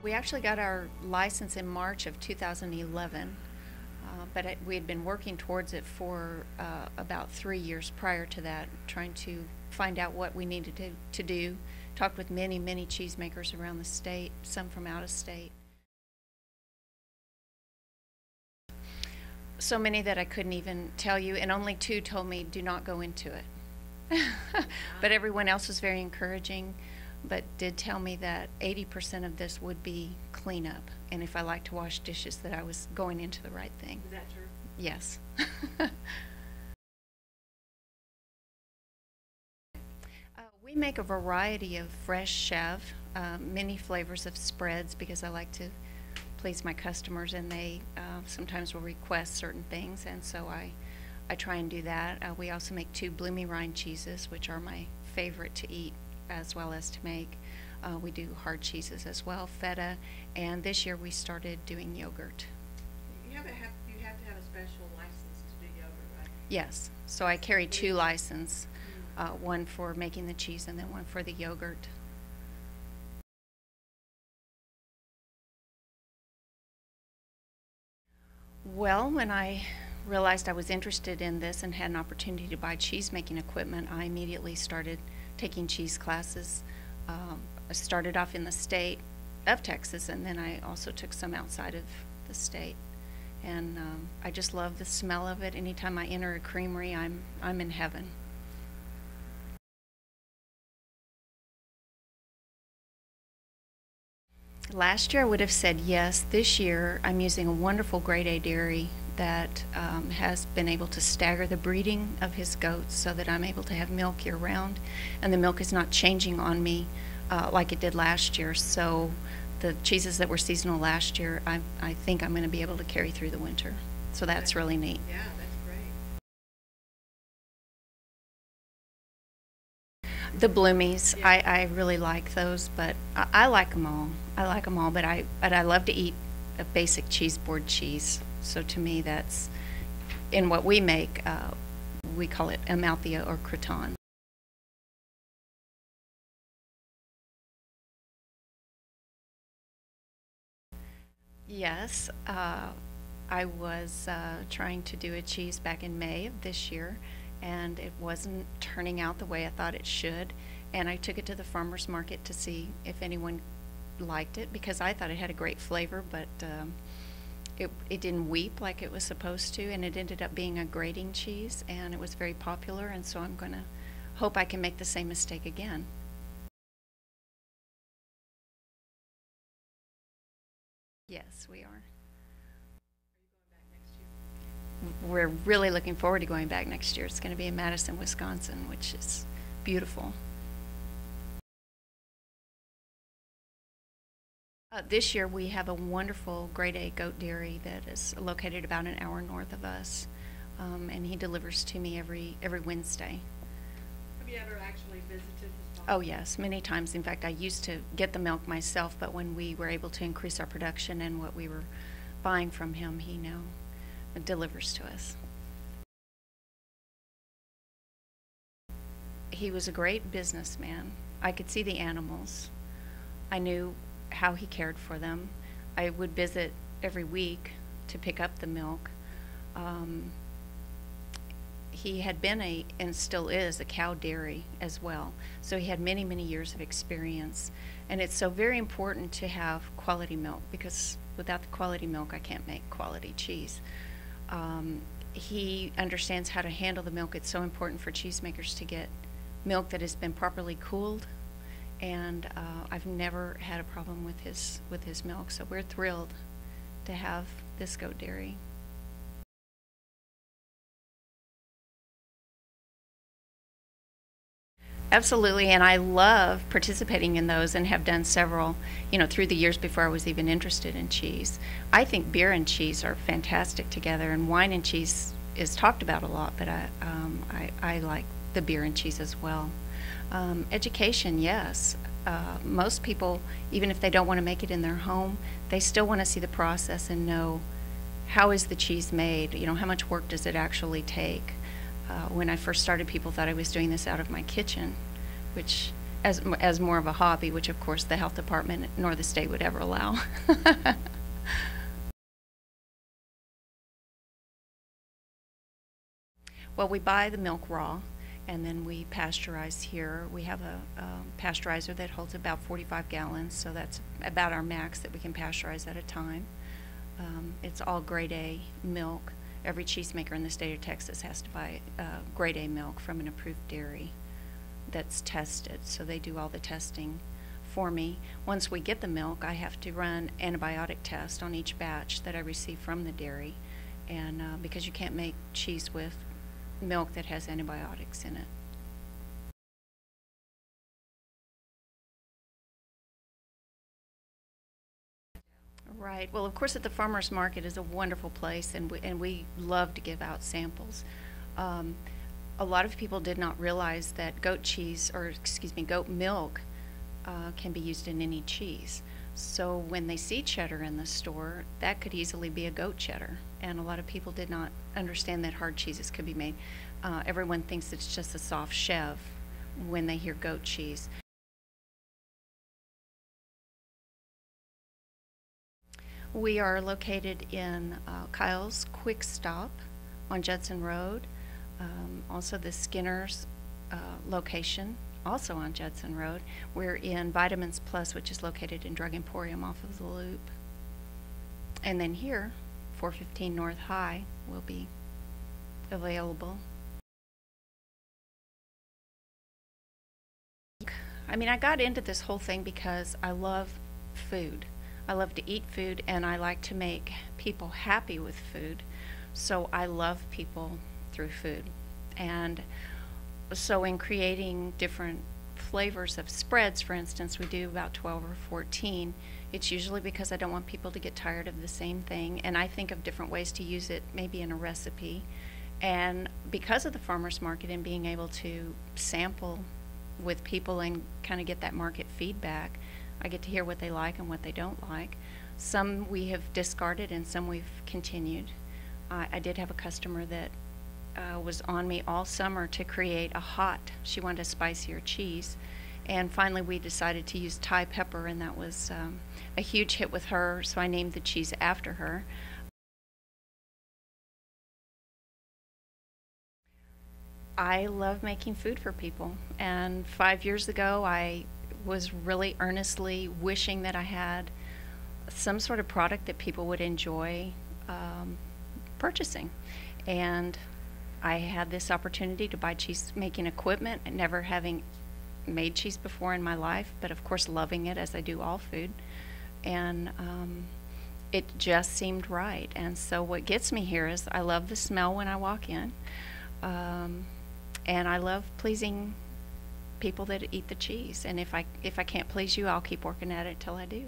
We actually got our license in March of 2011, but we had been working towards it for about 3 years prior to that, trying to find out what we needed to do. Talked with many, many cheesemakers around the state, some from out of state. So many that I couldn't even tell you, and only 2 told me, do not go into it. But everyone else was very encouraging, but did tell me that 80% of this would be cleanup, and if I like to wash dishes, that I was going into the right thing. Is that true? Yes. We make a variety of fresh Chevre, many flavors of spreads, because I like to please my customers, and they sometimes will request certain things, and so I try and do that. We also make 2 bloomy rind cheeses, which are my favorite to eat as well as to make. We do hard cheeses as well, feta, and this year we started doing yogurt. You have to have a special license to do yogurt, right? Yes, so I carry 2 licenses, one for making the cheese and then one for the yogurt. Well, when I realized I was interested in this and had an opportunity to buy cheese making equipment, I immediately started taking cheese classes. I started off in the state of Texas, and then I also took some outside of the state. And I just love the smell of it. Anytime I enter a creamery, I'm in heaven. Last year I would have said yes. This year I'm using a wonderful grade A dairy that has been able to stagger the breeding of his goats so that I'm able to have milk year round, and the milk is not changing on me like it did last year. So the cheeses that were seasonal last year, I think I'm going to be able to carry through the winter. So that's really neat. Yeah, that's great. The bloomies, Yeah. I really like those, but I like them all. I like them all, but I love to eat a basic cheese board cheese. So to me, that's, in what we make, we call it Amalthea or Crottin. Yes, I was trying to do a cheese back in May of this year, and it wasn't turning out the way I thought it should. And I took it to the farmer's market to see if anyone liked it, because I thought it had a great flavor, but it didn't weep like it was supposed to, and it ended up being a grating cheese, and it was very popular, and so I'm going to hope I can make the same mistake again. Yes, we are. Are you going back next year? We're really looking forward to going back next year. It's going to be in Madison, Wisconsin, which is beautiful. This year we have a wonderful grade A goat dairy that is located about an hour north of us, and he delivers to me every Wednesday. Have you ever actually visited his farm? Oh yes, many times. In fact, I used to get the milk myself, but when we were able to increase our production and what we were buying from him, he now delivers to us. He was a great businessman. I could see the animals. I knew how he cared for them. I would visit every week to pick up the milk. He had been and still is, a cow dairy as well. So he had many, many years of experience. And it's so very important to have quality milk, because without the quality milk, I can't make quality cheese. He understands how to handle the milk. It's so important for cheesemakers to get milk that has been properly cooled, and I've never had a problem with his milk. So we're thrilled to have this goat dairy. Absolutely, and I love participating in those, and have done several, through the years before I was even interested in cheese. I think beer and cheese are fantastic together, and wine and cheese is talked about a lot, but I like the beer and cheese as well. Education, yes. Most people, even if they don't want to make it in their home, they still want to see the process and know, how is the cheese made? How much work does it actually take? When I first started, people thought I was doing this out of my kitchen, which as more of a hobby, which of course the health department nor the state would ever allow. Well, we buy the milk raw, and then we pasteurize here. We have a pasteurizer that holds about 45 gallons, so that's about our max that we can pasteurize at a time. It's all grade A milk. Every cheesemaker in the state of Texas has to buy grade A milk from an approved dairy that's tested, so they do all the testing for me. Once we get the milk, I have to run antibiotic tests on each batch that I receive from the dairy, and because you can't make cheese with milk that has antibiotics in it. Right. Well, of course, at the farmers market is a wonderful place, and we love to give out samples. A lot of people did not realize that goat cheese, or excuse me, goat milk, can be used in any cheese. So when they see cheddar in the store, that could easily be a goat cheddar. And a lot of people did not understand that hard cheeses could be made. Everyone thinks it's just a soft Chevre when they hear goat cheese. We are located in Kyle's Quick Stop on Judson Road. Also the Skinner's location, also on Judson Road. We're in Vitamins Plus, which is located in Drug Emporium off of the Loop. And then here, 415 North High will be available. I mean, I got into this whole thing because I love food. I love to eat food, and I like to make people happy with food. So I love people through food. And so in creating different flavors of spreads, for instance, we do about 12 or 14. It's usually because I don't want people to get tired of the same thing, and I think of different ways to use it, maybe in a recipe. And because of the farmers market and being able to sample with people and kind of get that market feedback, I get to hear what they like and what they don't like. Some we have discarded and some we've continued. I did have a customer that was on me all summer to create a hot. She wanted a spicier cheese, and finally we decided to use Thai pepper, and that was a huge hit with her, so I named the cheese after her. I love making food for people, and 5 years ago I was really earnestly wishing that I had some sort of product that people would enjoy purchasing, and I had this opportunity to buy cheese making equipment, and never having made cheese before in my life, but of course loving it as I do all food, and it just seemed right. And so what gets me here is I love the smell when I walk in, and I love pleasing people that eat the cheese, and if I can't please you, I'll keep working at it till I do.